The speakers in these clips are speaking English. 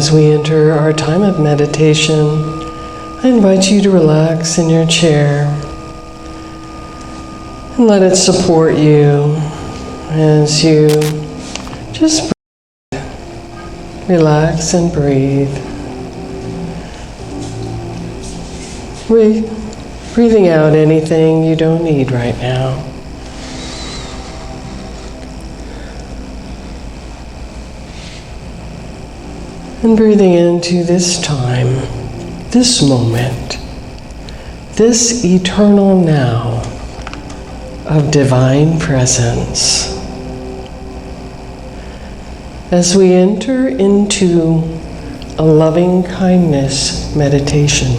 as we enter our time of meditation, I invite you to relax in your chair and let it support you as you just relax and breathe. Breathing out anything you don't need right now. And breathing into this time, this moment, this eternal now of divine presence. As we enter into a loving kindness meditation.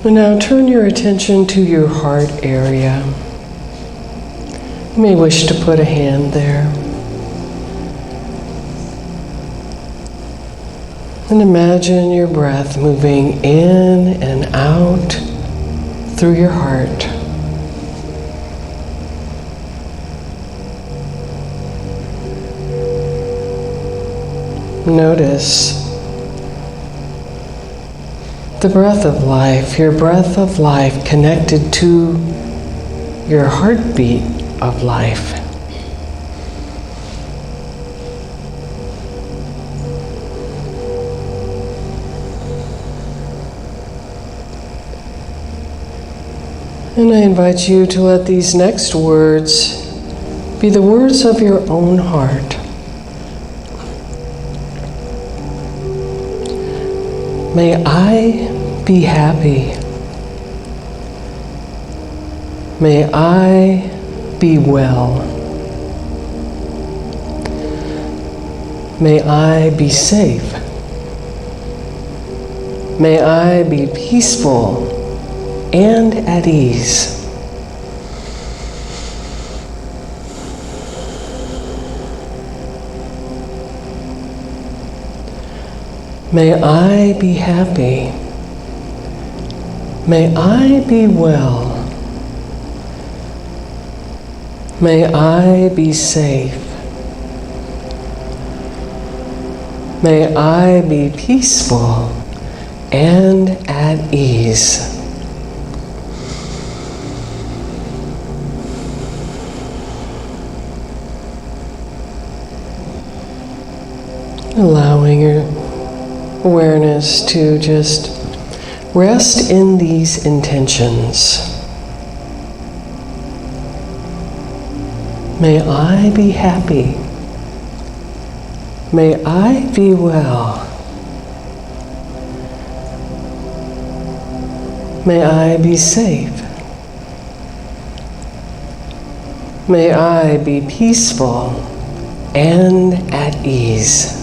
And now turn your attention to your heart area. You may wish to put a hand there. And imagine your breath moving in and out through your heart. Notice the breath of life, your breath of life connected to your heartbeat of life. And I invite you to let these next words be the words of your own heart. May I be happy. May I be well. May I be safe. May I be peaceful and at ease. May I be happy. May I be well. May I be safe. May I be peaceful and at ease. Allowing your awareness to just rest in these intentions. May I be happy. May I be well. May I be safe. May I be peaceful and at ease.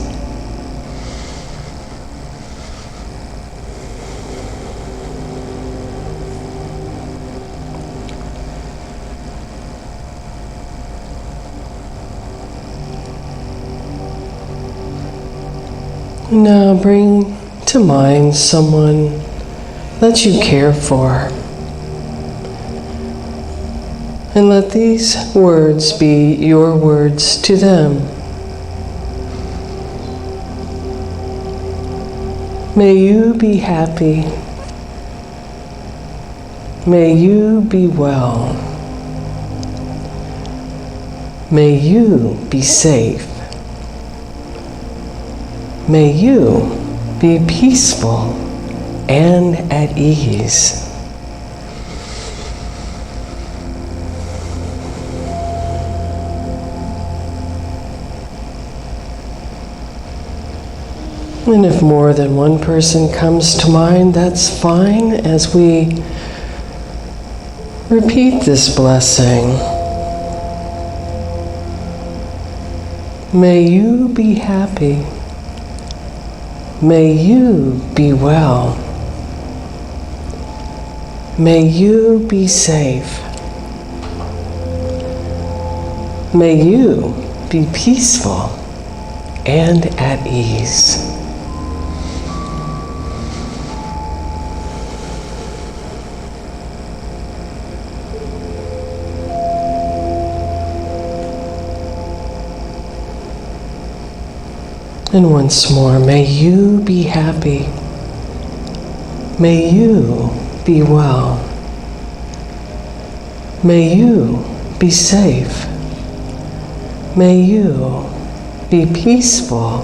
Now bring to mind someone that you care for. And let these words be your words to them. May you be happy. May you be well. May you be safe. May you be peaceful and at ease. And if more than one person comes to mind, that's fine as we repeat this blessing. May you be happy. May you be well. May you be safe. May you be peaceful and at ease. And once more, may you be happy. May you be well. May you be safe. May you be peaceful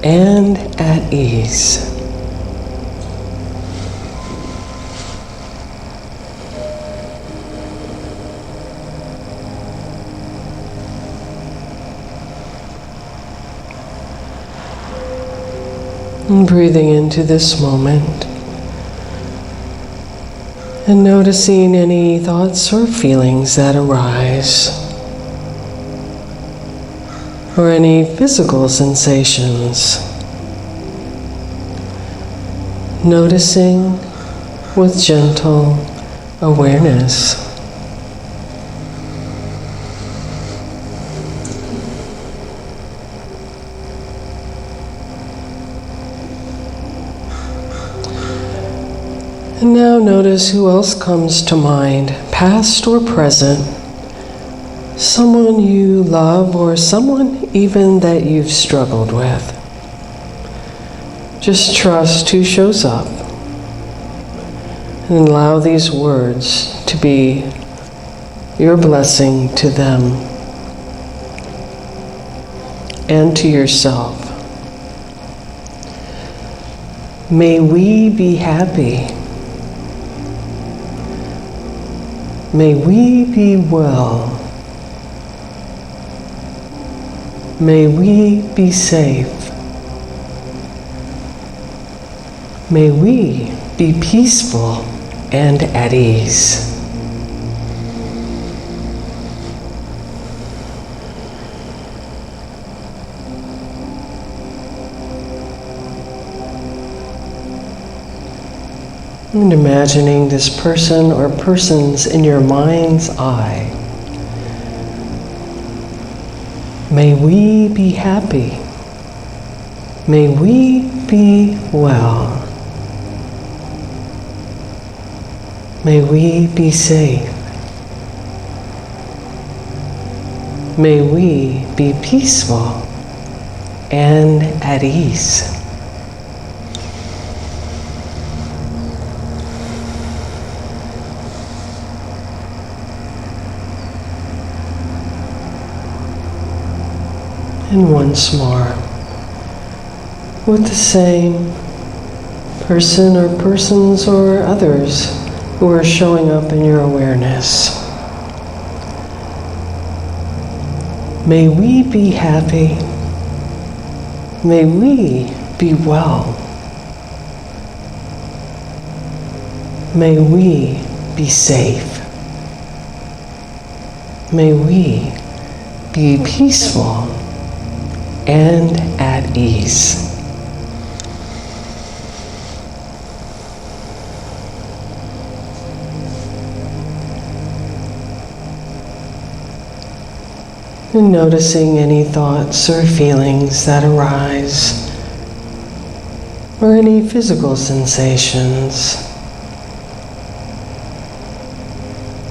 and at ease. And breathing into this moment and noticing any thoughts or feelings that arise, or any physical sensations. Noticing with gentle awareness. And now notice who else comes to mind, past or present. Someone you love or someone even that you've struggled with. Just trust who shows up and allow these words to be your blessing to them and to yourself. May we be happy. May we be well. May we be safe. May we be peaceful and at ease. And imagining this person or persons in your mind's eye. May we be happy. May we be well. May we be safe. May we be peaceful and at ease. And once more, with the same person or persons or others who are showing up in your awareness. May we be happy. May we be well. May we be safe. May we be peaceful and at ease. And noticing any thoughts or feelings that arise, or any physical sensations.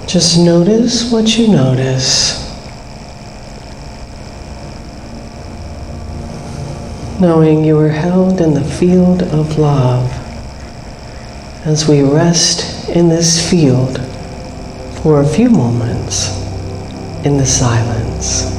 Just notice what you notice. Knowing you are held in the field of love as we rest in this field for a few moments in the silence.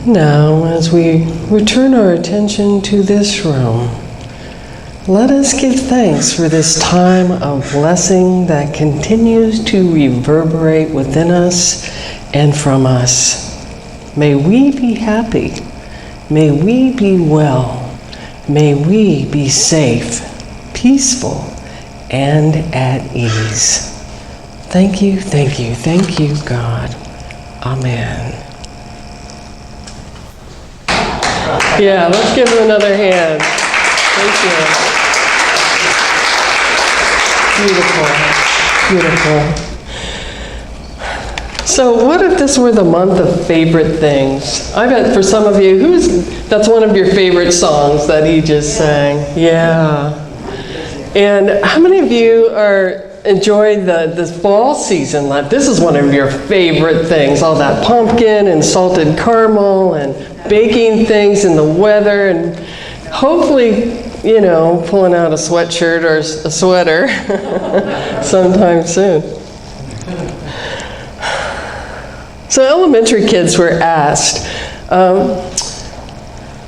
Now, as we return our attention to this room, let us give thanks for this time of blessing that continues to reverberate within us and from us. May we be happy. May we be well. May we be safe, peaceful, and at ease. Thank you, thank you, thank you, God. Amen. Yeah, let's give him another hand. Thank you. Beautiful. So what if this were the month of favorite things? I bet for some of you, that's one of your favorite songs that he just sang. Yeah. And how many of you enjoy this fall season? Like, this is one of your favorite things, all that pumpkin and salted caramel and baking things in the weather, and hopefully, pulling out a sweatshirt or a sweater sometime soon. So elementary kids were asked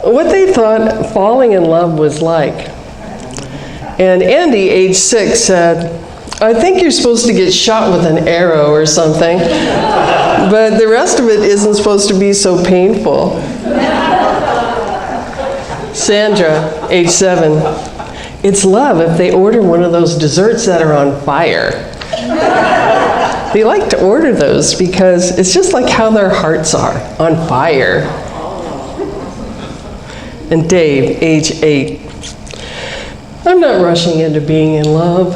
what they thought falling in love was like. And Andy, age 6, said, I think you're supposed to get shot with an arrow or something, but the rest of it isn't supposed to be so painful. Sandra, age 7, it's love if they order one of those desserts that are on fire. They like to order those because it's just like how their hearts are, on fire. And Dave, age 8, I'm not rushing into being in love.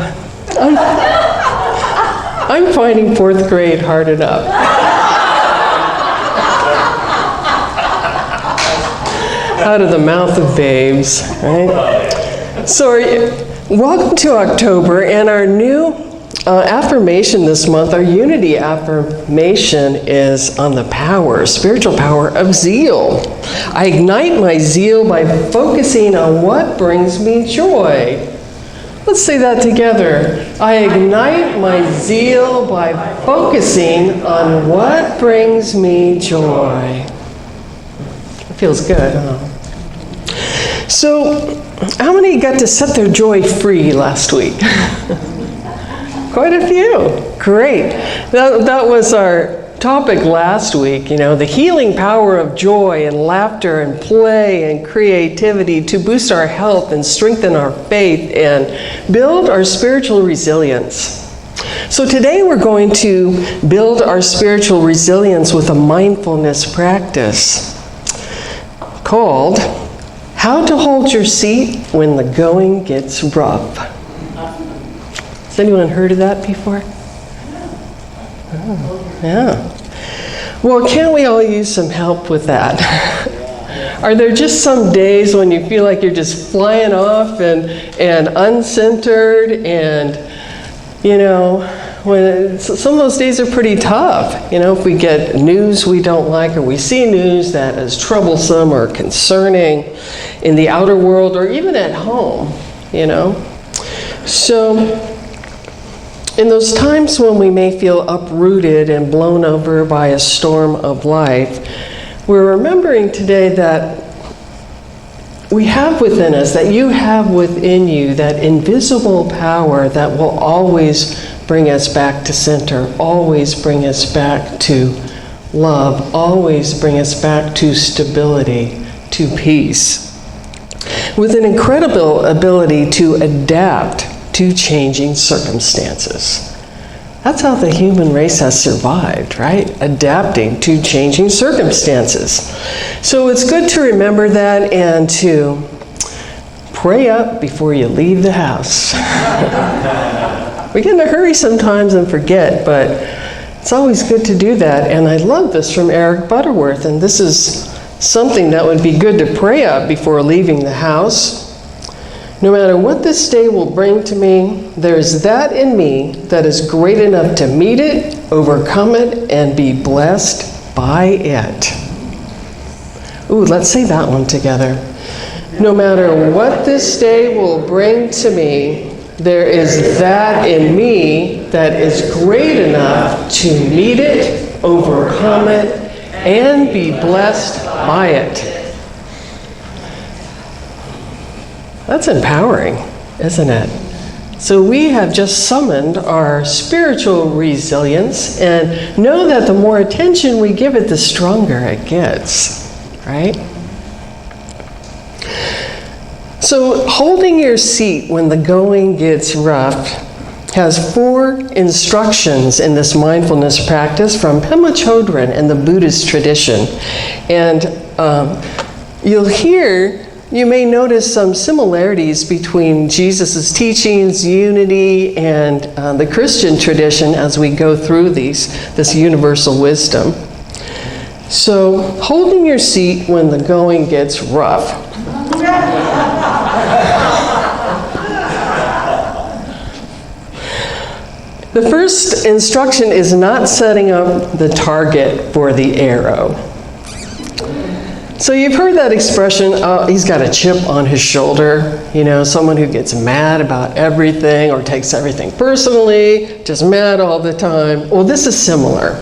I'm finding 4th grade hard enough. Out of the mouth of babes, right? So welcome to October, and our new affirmation this month, our unity affirmation, is on the spiritual power of zeal. I ignite my zeal by focusing on what brings me joy. Let's say that together. I ignite my zeal by focusing on what brings me joy. It feels good, huh? So, how many got to set their joy free last week? Quite a few. Great. That was our topic last week, the healing power of joy and laughter and play and creativity to boost our health and strengthen our faith and build our spiritual resilience. So today we're going to build our spiritual resilience with a mindfulness practice called How to Hold Your Seat When the Going Gets Rough. Has anyone heard of that before? Oh, yeah. Well, can't we all use some help with that? Are there just some days when you feel like you're just flying off and uncentered, and when some of those days are pretty tough? If we get news we don't like, or we see news that is troublesome or concerning in the outer world or even at home, So in those times when we may feel uprooted and blown over by a storm of life, we're remembering today that we have within us, that you have within you, that invisible power that will always bring us back to center, always bring us back to love, always bring us back to stability, to peace, with an incredible ability to adapt to changing circumstances. That's how the human race has survived, right? Adapting to changing circumstances. So it's good to remember that and to pray up before you leave the house. We get in a hurry sometimes and forget, but it's always good to do that. And I love this from Eric Butterworth, and this is something that would be good to pray up before leaving the house. No matter what this day will bring to me, there is that in me that is great enough to meet it, overcome it, and be blessed by it. Ooh, let's say that one together. No matter what this day will bring to me, there is that in me that is great enough to meet it, overcome it, and be blessed by it. That's empowering, isn't it? So we have just summoned our spiritual resilience, and know that the more attention we give it, the stronger it gets, right? So holding your seat when the going gets rough has 4 instructions in this mindfulness practice from Pema Chodron and the Buddhist tradition. And you may notice some similarities between Jesus' teachings, unity, and the Christian tradition as we go through this universal wisdom. So, holding your seat when the going gets rough. The first instruction is not setting up the target for the arrow. So you've heard that expression, oh, he's got a chip on his shoulder. You know, someone who gets mad about everything or takes everything personally, just mad all the time. Well, this is similar.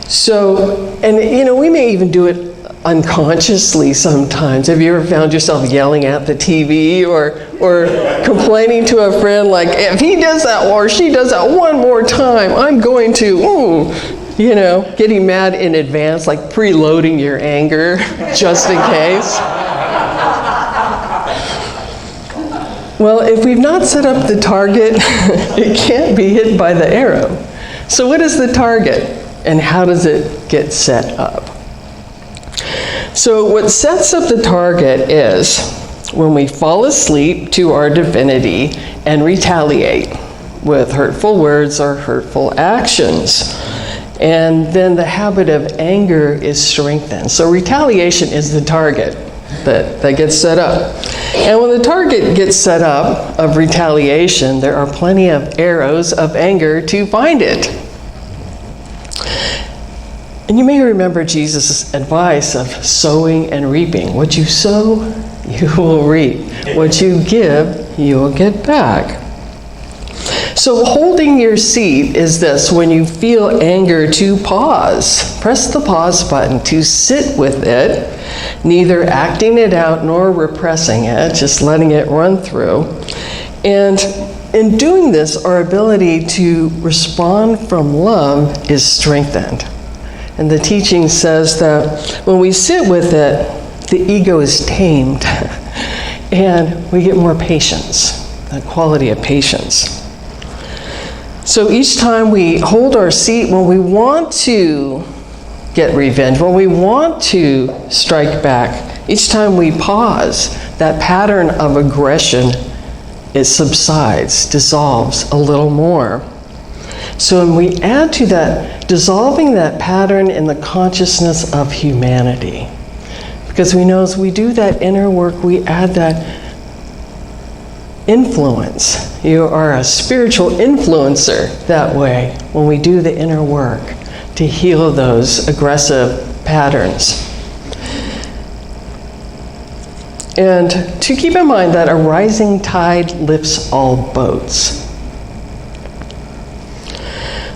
So, and you know, we may even do it unconsciously sometimes. Have you ever found yourself yelling at the TV or complaining to a friend like, if he does that or she does that one more time, I'm going to, you know, getting mad in advance, like preloading your anger just in case. Well, if we've not set up the target, it can't be hit by the arrow. So what is the target and how does it get set up? So what sets up the target is when we fall asleep to our divinity and retaliate with hurtful words or hurtful actions. And then the habit of anger is strengthened. So retaliation is the target that gets set up. And when the target gets set up of retaliation, there are plenty of arrows of anger to find it. And you may remember Jesus' advice of sowing and reaping. What you sow, you will reap. What you give, you will get back. So holding your seat is this: when you feel anger, to pause. Press the pause button to sit with it, neither acting it out nor repressing it, just letting it run through. And in doing this, our ability to respond from love is strengthened. And the teaching says that when we sit with it, the ego is tamed and we get more patience, the quality of patience. So each time we hold our seat, when we want to get revenge, when we want to strike back, each time we pause, that pattern of aggression, it subsides, dissolves a little more. So when we add to that, dissolving that pattern in the consciousness of humanity. Because we know as we do that inner work, we add that influence. You are a spiritual influencer that way when we do the inner work to heal those aggressive patterns. And to keep in mind that a rising tide lifts all boats.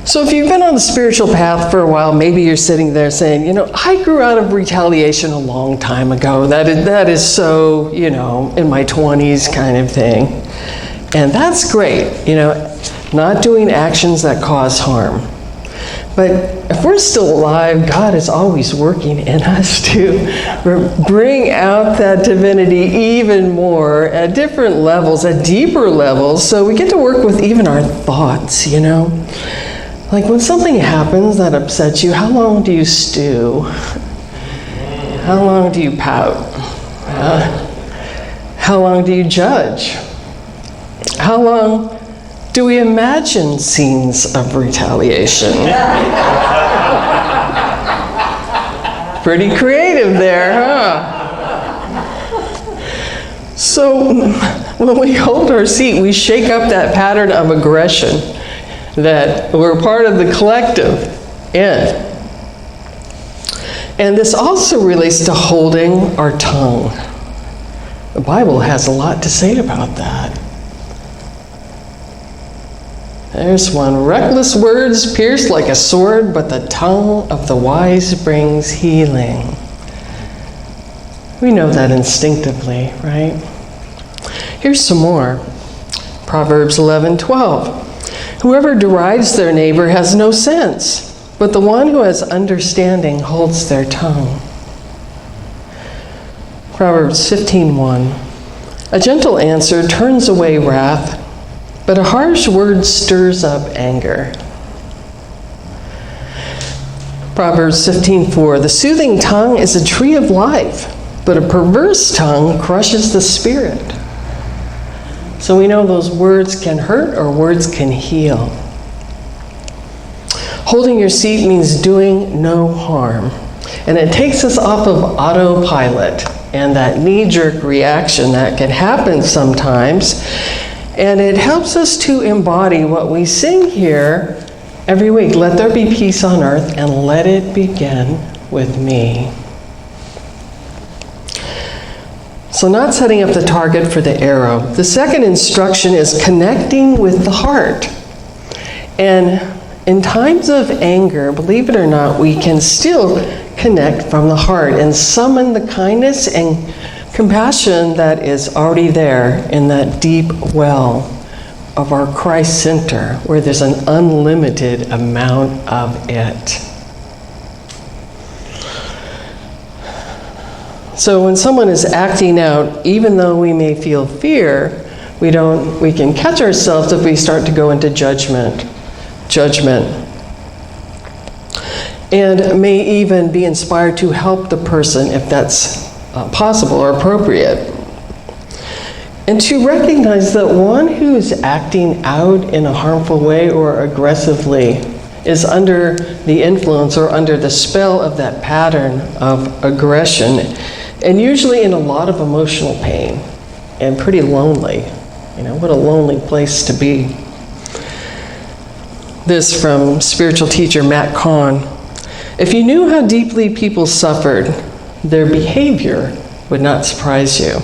So if you've been on the spiritual path for a while, maybe you're sitting there saying, you know, I grew out of retaliation a long time ago. That is so, you know, in my 20s kind of thing. And that's great, you know, not doing actions that cause harm. But if we're still alive, God is always working in us to bring out that divinity even more at different levels, at deeper levels. So we get to work with even our thoughts, you know. Like when something happens that upsets you, how long do you stew? How long do you pout? How long do you judge? How long do we imagine scenes of retaliation? Pretty creative there, huh? So when we hold our seat, we shake up that pattern of aggression that we're part of the collective in. And this also relates to holding our tongue. The Bible has a lot to say about that. There's one. Reckless words pierce like a sword, but the tongue of the wise brings healing. We know that instinctively, right? Here's some more. Proverbs 11:12. Whoever derides their neighbor has no sense, but the one who has understanding holds their tongue. Proverbs 15:1. A gentle answer turns away wrath, but a harsh word stirs up anger. Proverbs 15:4, the soothing tongue is a tree of life, but a perverse tongue crushes the spirit. So we know those words can hurt or words can heal. Holding your seat means doing no harm. And it takes us off of autopilot and that knee-jerk reaction that can happen sometimes. And it helps us to embody what we sing here every week. Let there be peace on earth, and let it begin with me. So not setting up the target for the arrow. The second instruction is connecting with the heart. And in times of anger, believe it or not, we can still connect from the heart and summon the kindness and compassion that is already there in that deep well of our Christ center, where there's an unlimited amount of it. So when someone is acting out, even though we may feel fear, we can catch ourselves if we start to go into judgment, and may even be inspired to help the person if that's possible or appropriate. And to recognize that one who is acting out in a harmful way or aggressively is under the influence or under the spell of that pattern of aggression, and usually in a lot of emotional pain and pretty lonely. You know, what a lonely place to be. This from spiritual teacher Matt Kahn. If you knew how deeply people suffered, their behavior would not surprise you.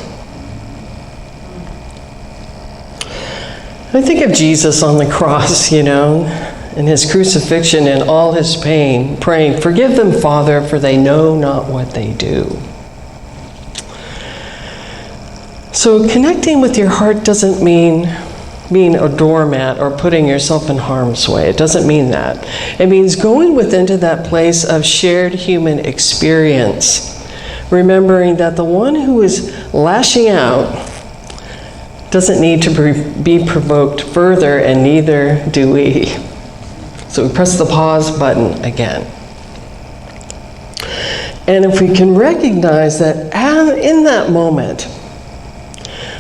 I think of Jesus on the cross, you know, in his crucifixion and all his pain, praying, "Forgive them, Father, for they know not what they do." So connecting with your heart doesn't mean being a doormat or putting yourself in harm's way. It doesn't mean that. It means going within to that place of shared human experience, remembering that the one who is lashing out doesn't need to be provoked further, and neither do we. So we press the pause button again. And if we can recognize that in that moment,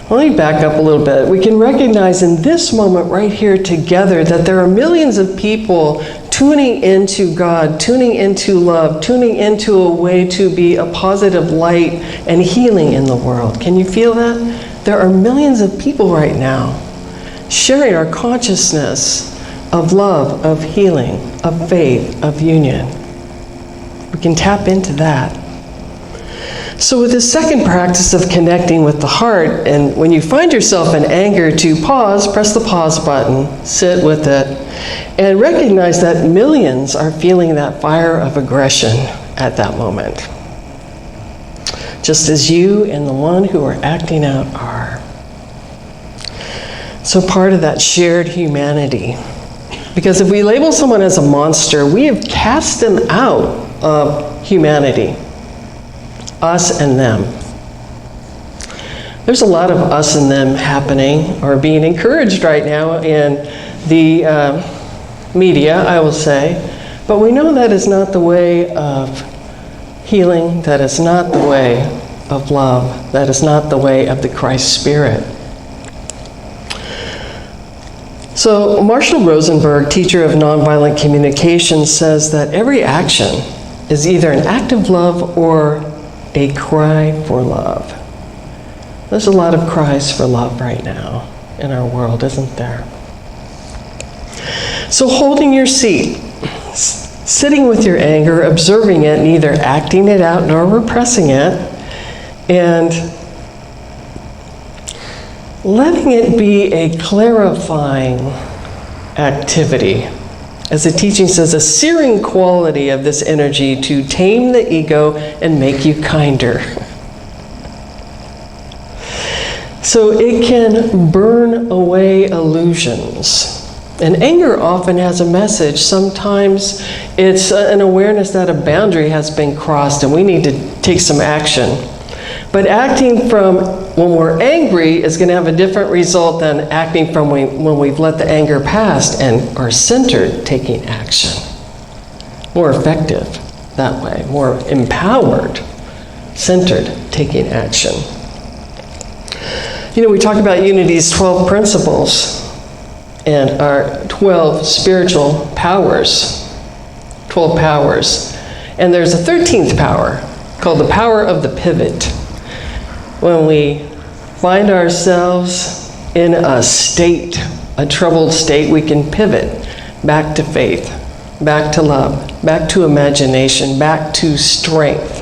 let me back up a little bit. We can recognize in this moment right here together that there are millions of people tuning into God, tuning into love, tuning into a way to be a positive light and healing in the world. Can you feel that? There are millions of people right now sharing our consciousness of love, of healing, of faith, of union. We can tap into that. So with this second practice of connecting with the heart, and when you find yourself in anger, to pause, press the pause button, sit with it, and recognize that millions are feeling that fire of aggression at that moment. Just as you and the one who are acting out are. So part of that shared humanity. Because if we label someone as a monster, we have cast them out of humanity. Us and them. There's a lot of us and them happening or being encouraged right now in the media, I will say. But we know that is not the way of healing. That is not the way of love. That is not the way of the Christ Spirit. So Marshall Rosenberg, teacher of nonviolent communication, says that every action is either an act of love or a cry for love. There's a lot of cries for love right now in our world, isn't there? So holding your seat, sitting with your anger, observing it, neither acting it out nor repressing it, and letting it be a clarifying activity. As the teaching says, a searing quality of this energy to tame the ego and make you kinder. So it can burn away illusions. And anger often has a message. Sometimes it's an awareness that a boundary has been crossed and we need to take some action. But acting from when we're angry is going to have a different result than acting from when we've let the anger pass and are centered, taking action. More effective that way, more empowered, centered, taking action. We talk about Unity's 12 principles and our 12 spiritual powers, 12 powers. And there's a 13th power called the power of the pivot. When we find ourselves in a state, a troubled state, we can pivot back to faith, back to love, back to imagination, back to strength.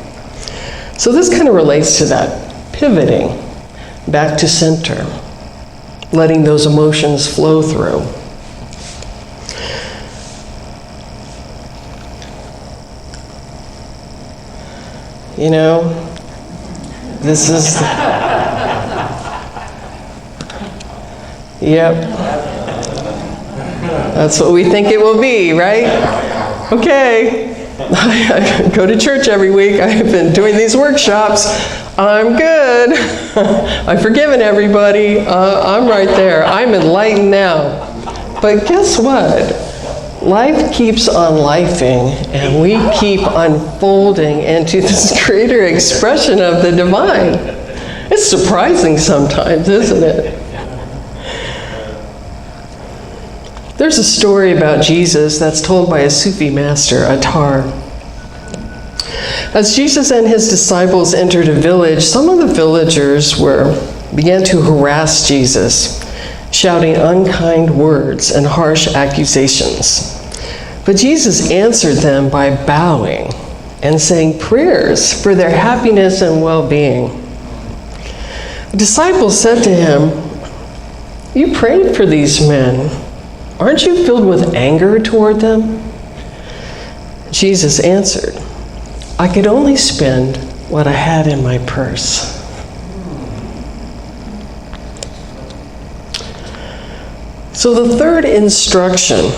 So this kind of relates to that, pivoting back to center, letting those emotions flow through. This is, yep. That's what we think it will be, right? Okay. I go to church every week. I've been doing these workshops. I'm good. I've forgiven everybody. I'm right there. I'm enlightened now. But guess what? Life keeps on lifing, and we keep unfolding into this greater expression of the divine. It's surprising sometimes, isn't it? There's a story about Jesus that's told by a Sufi master, Attar. As Jesus and his disciples entered a village, some of the villagers began to harass Jesus, shouting unkind words and harsh accusations. But Jesus answered them by bowing and saying prayers for their happiness and well-being. The disciples said to him, "You prayed for these men. Aren't you filled with anger toward them?" Jesus answered, "I could only spend what I had in my purse." So the third instruction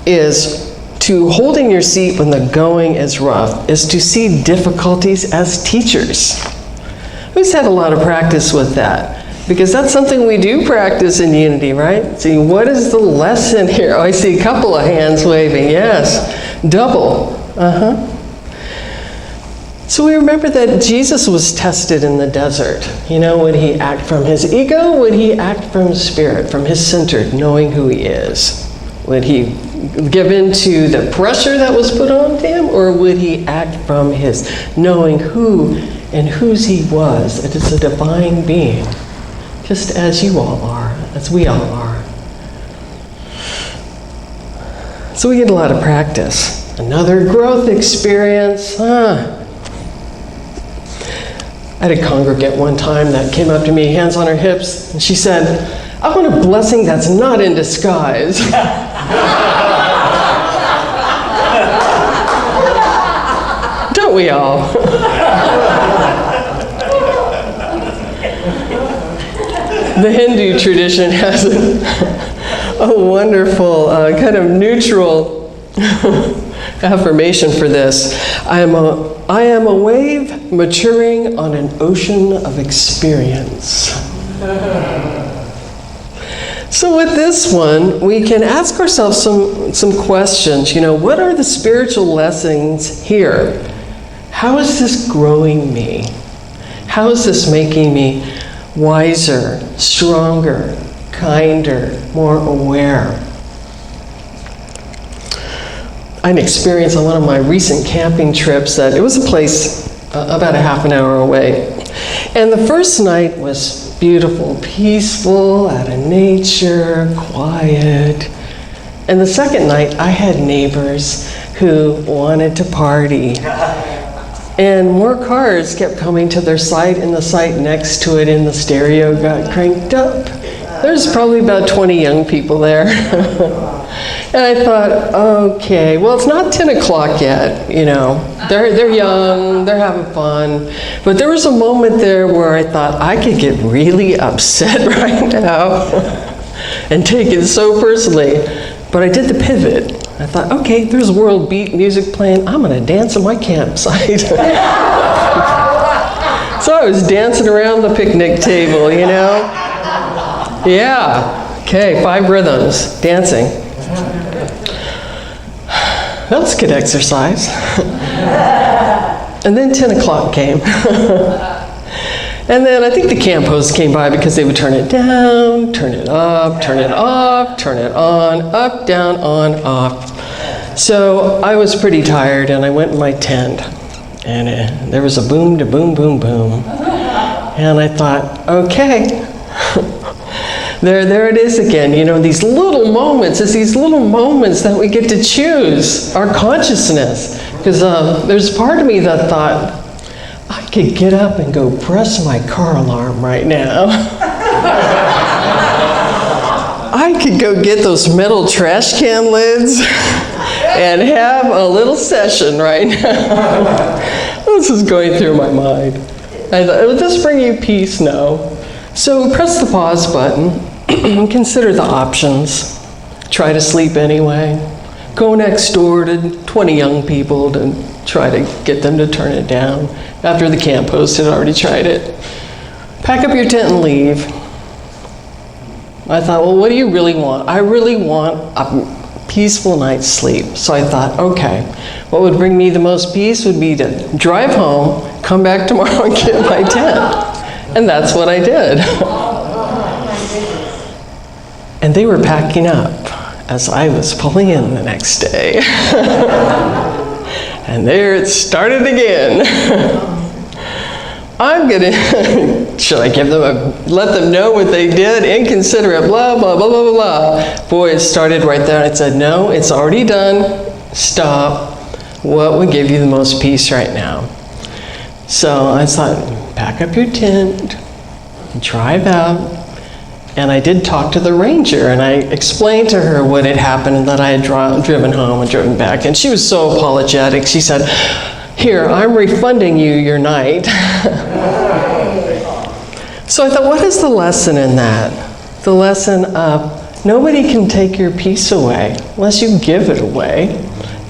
is to holding your seat when the going is rough, is to see difficulties as teachers. Who's had a lot of practice with that? Because that's something we do practice in Unity, right? See, what is the lesson here? Oh, I see a couple of hands waving. Yes, double. So we remember that Jesus was tested in the desert. Would he act from his ego? Would he act from spirit, from his centered, knowing who he is? Would he give in to the pressure that was put on him? Or would he act from his knowing who and whose he was? It is a divine being, just as you all are, as we all are. So we get a lot of practice. Another growth experience. I had a congregant one time that came up to me, hands on her hips, and she said, "I want a blessing that's not in disguise." Don't we all? The Hindu tradition has a wonderful kind of neutral affirmation for this. I am a wave maturing on an ocean of experience. So with this one, we can ask ourselves some questions. What are the spiritual lessons here? How is this growing me? How is this making me wiser, stronger, kinder, more aware? I had an experience on one of my recent camping trips that it was a place about a half an hour away. And the first night was beautiful, peaceful, out of nature, quiet. And the second night, I had neighbors who wanted to party. And more cars kept coming to their site, and the site next to it in the stereo got cranked up. There's probably about 20 young people there. And I thought, okay, well, it's not 10 o'clock yet, They're young, they're having fun. But there was a moment there where I thought I could get really upset right now and take it so personally. But I did the pivot. I thought, okay, there's world beat music playing. I'm going to dance in my campsite. So I was dancing around the picnic table, you know? Yeah. Okay, 5 rhythms, dancing. That was good exercise. And then 10 o'clock came. And then I think the camp host came by because they would turn it down, turn it up, turn it off, turn it on, up, down, on, off. So I was pretty tired and I went in my tent and there was a boom to boom, boom, boom. And I thought, okay, there it is again. You know, these little moments, it's these little moments that we get to choose our consciousness. Because there's part of me that thought, I could get up and go press my car alarm right now. I could go get those metal trash can lids and have a little session right now. This is going through my mind. I thought, would this bring you peace? No. So press the pause button and consider the options. Try to sleep anyway. Go next door to 20 young people to try to get them to turn it down after the camp host had already tried it. Pack up your tent and leave. I thought, well, what do you really want? I really want a peaceful night's sleep. So I thought, okay, what would bring me the most peace would be to drive home, come back tomorrow and get my tent. And that's what I did. And they were packing up as I was pulling in the next day. And there it started again. I'm gonna, should I give them let them know what they did? Inconsiderate, blah, blah, blah, blah, blah. Boy, it started right there. I said, no, it's already done. Stop. What would give you the most peace right now? So I thought, pack up your tent, drive out. And I did talk to the ranger, and I explained to her what had happened and that I had driven home and driven back. And she was so apologetic. She said, here, I'm refunding you your night. So I thought, what is the lesson in that? The lesson of nobody can take your peace away unless you give it away.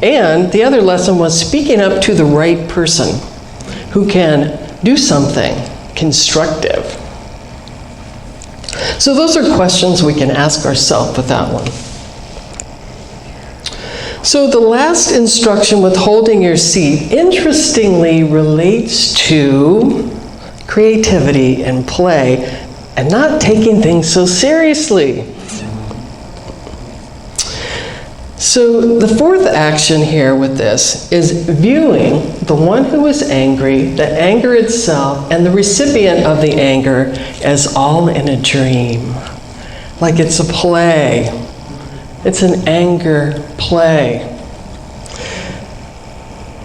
And the other lesson was speaking up to the right person who can do something constructive. So those are questions we can ask ourselves with that one. So the last instruction with holding your seat, interestingly, relates to creativity and play and not taking things so seriously. So the fourth action here with this is viewing the one who is angry, the anger itself, and the recipient of the anger as all in a dream. Like it's a play. It's an anger play.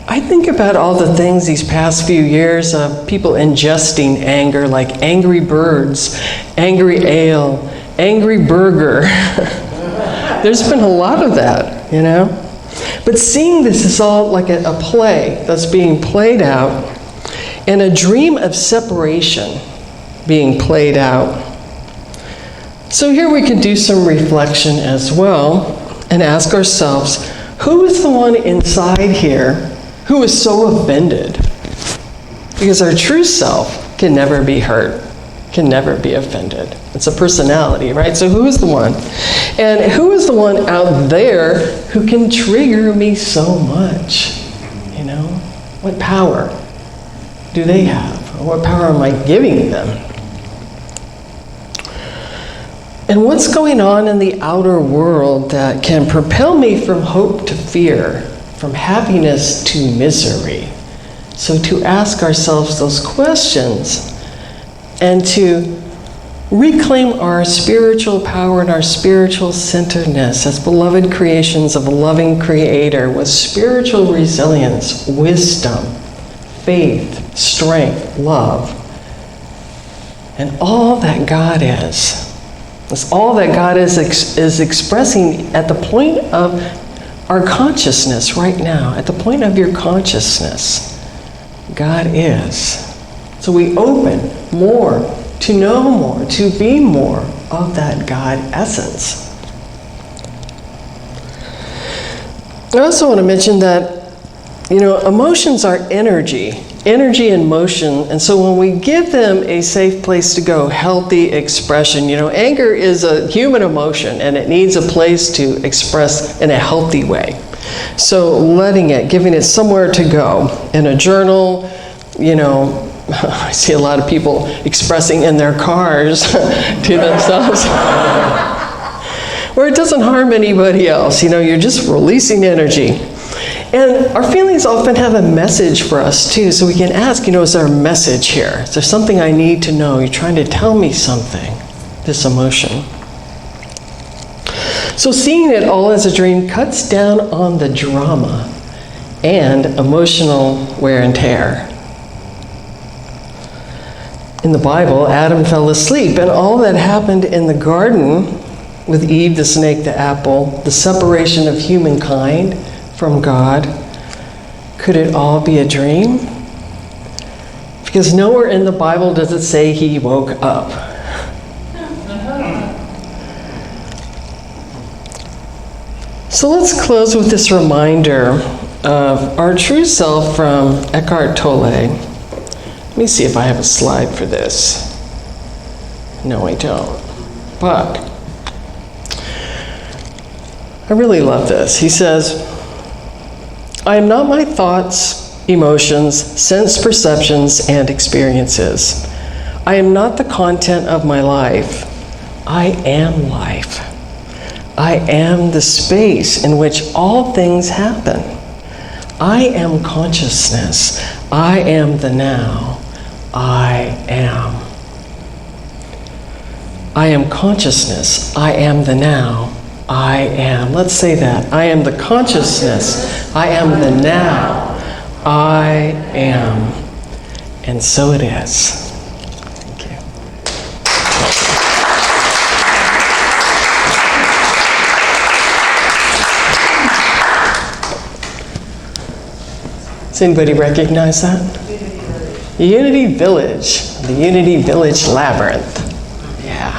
I think about all the things these past few years of people ingesting anger, like angry birds, angry ale, angry burger. There's been a lot of that, you know? But seeing this is all like a play that's being played out, and a dream of separation being played out. So here we can do some reflection as well and ask ourselves, who is the one inside here who is so offended? Because our true self can never be hurt, can never be offended. It's a personality, right? So who is the one? And who is the one out there who can trigger me so much? You know, what power do they have? Or what power am I giving them? And what's going on in the outer world that can propel me from hope to fear, from happiness to misery? So to ask ourselves those questions and to reclaim our spiritual power and our spiritual centeredness as beloved creations of a loving Creator with spiritual resilience, wisdom, faith, strength, love, and all that God is. It's all that God is expressing at the point of our consciousness right now, at the point of your consciousness. God is. So we open more to know more, to be more of that God essence. I also want to mention that, emotions are energy in motion. And so when we give them a safe place to go, healthy expression, anger is a human emotion and it needs a place to express in a healthy way. So letting it, giving it somewhere to go. In a journal, I see a lot of people expressing in their cars to themselves. Where it doesn't harm anybody else. You're just releasing energy. And our feelings often have a message for us too. So we can ask, is there a message here? Is there something I need to know? You're trying to tell me something, this emotion. So seeing it all as a dream cuts down on the drama and emotional wear and tear. In the Bible, Adam fell asleep, and all that happened in the garden with Eve, the snake, the apple, the separation of humankind from God, could it all be a dream? Because nowhere in the Bible does it say he woke up. So let's close with this reminder of our true self from Eckhart Tolle. Let me see if I have a slide for this. No, I don't. But I really love this. He says, I am not my thoughts, emotions, sense perceptions, and experiences. I am not the content of my life. I am life. I am the space in which all things happen. I am consciousness. I am the now. I am. I am consciousness. I am the now. I am. Let's say that. I am the consciousness. I am the now. I am. And so it is. Thank you. Does anybody recognize that? Unity Village. The Unity Village Labyrinth. Yeah.